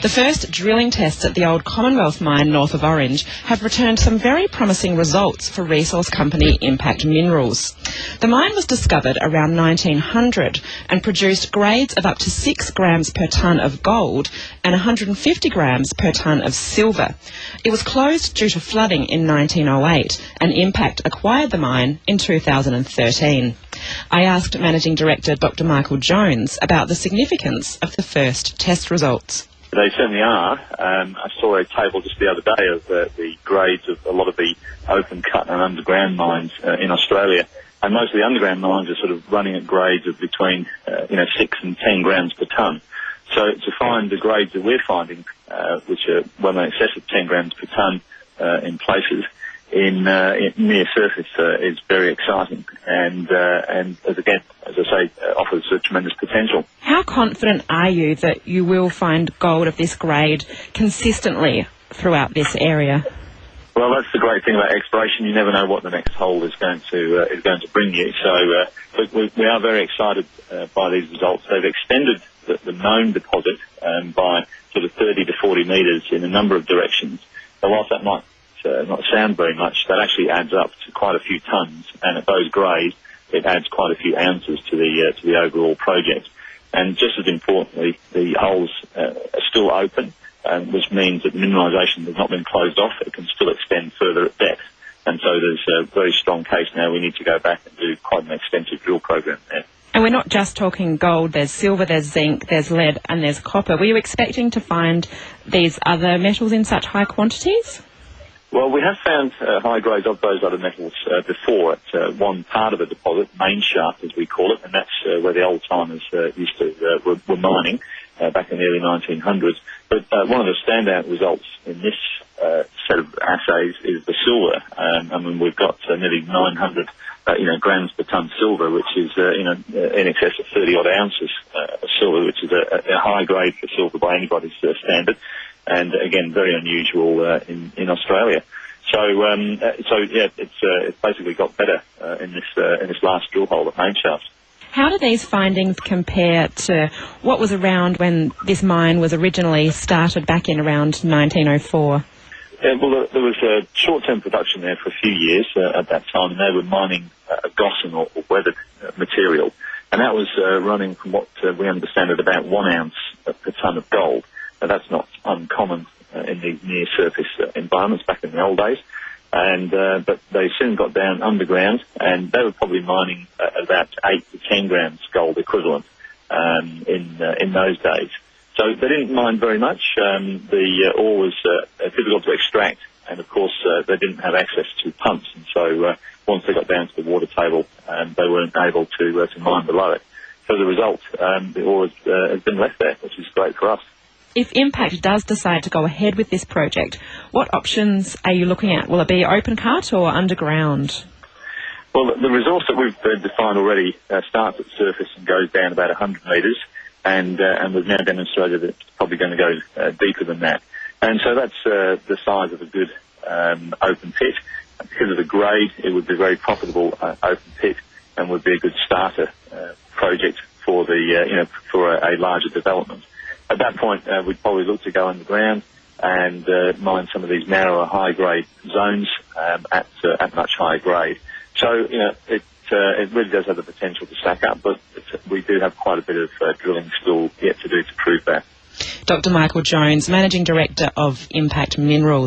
The first drilling tests at the old Commonwealth Mine north of Orange have returned some very promising results for resource company Impact Minerals. The mine was discovered around 1900 and produced grades of up to 6 grams per tonne of gold and 150 grams per tonne of silver. It was closed due to flooding in 1908 and Impact acquired the mine in 2013. I asked Managing Director Dr. Michael Jones about the significance of the first test results. They certainly are. I saw a table just the other day of the grades of a lot of the open cut and underground mines in Australia. And most of the underground mines are sort of running at grades of between 6 and 10 grams per tonne. So to find the grades that we're finding, which are well in excess of 10 grams per tonne in places, in near surface is very exciting and as I say, offers a tremendous potential. How confident are you that you will find gold of this grade consistently throughout this area? Well, that's the great thing about exploration. You never know what the next hole is going to bring you. So we are very excited by these results. They've extended the known deposit by sort of 30 to 40 metres in a number of directions. So whilst that might not sound very much, that actually adds up to quite a few tonnes, and at those grades it adds quite a few ounces to the overall project. And just as importantly, the holes are still open, which means that mineralisation has not been closed off. It can still extend further at depth, and so there's a very strong case now. We need to go back and do quite an extensive drill program there. And we're not just talking gold, there's silver, there's zinc, there's lead and there's copper. Were you expecting to find these other metals in such high quantities? Well, we have found high grades of those other metals before at one part of the deposit, main shaft as we call it, and that's where the old timers used to were mining back in the early 1900s. But one of the standout results in this set of assays is the silver. I mean, we've got nearly 900 grams per tonne silver, which is in excess of 30 odd ounces of silver, which is a high grade for silver by anybody's standard. And again, very unusual in Australia. So yeah, it's basically got better in this last drill hole at main shaft. How do these findings compare to what was around when this mine was originally started back in around 1904? Yeah, well, there was a short-term production there for a few years at that time, and they were mining a gossan or weathered material, and that was running from what we understand at about 1 ounce per tonne of gold. Now, that's not uncommon in these near-surface environments back in the old days. But they soon got down underground, and they were probably mining about 8 to 10 grams gold equivalent in those days. So they didn't mine very much. The ore was difficult to extract, and of course they didn't have access to pumps. And so once they got down to the water table, they weren't able to mine below it. So the result, the ore has been left there, which is great for us. If Impact does decide to go ahead with this project, what options are you looking at? Will it be open cut or underground? Well, the resource that we've defined already starts at surface and goes down about 100 metres, and we've now demonstrated that it's probably going to go deeper than that. And so that's the size of a good open pit. Because of the grade, it would be a very profitable open pit and would be a good starter project for for a larger development. At that point, we'd probably look to go underground and mine some of these narrower, high-grade zones at much higher grade. So, it really does have the potential to stack up, but we do have quite a bit of drilling still yet to do to prove that. Dr. Michael Jones, Managing Director of Impact Minerals.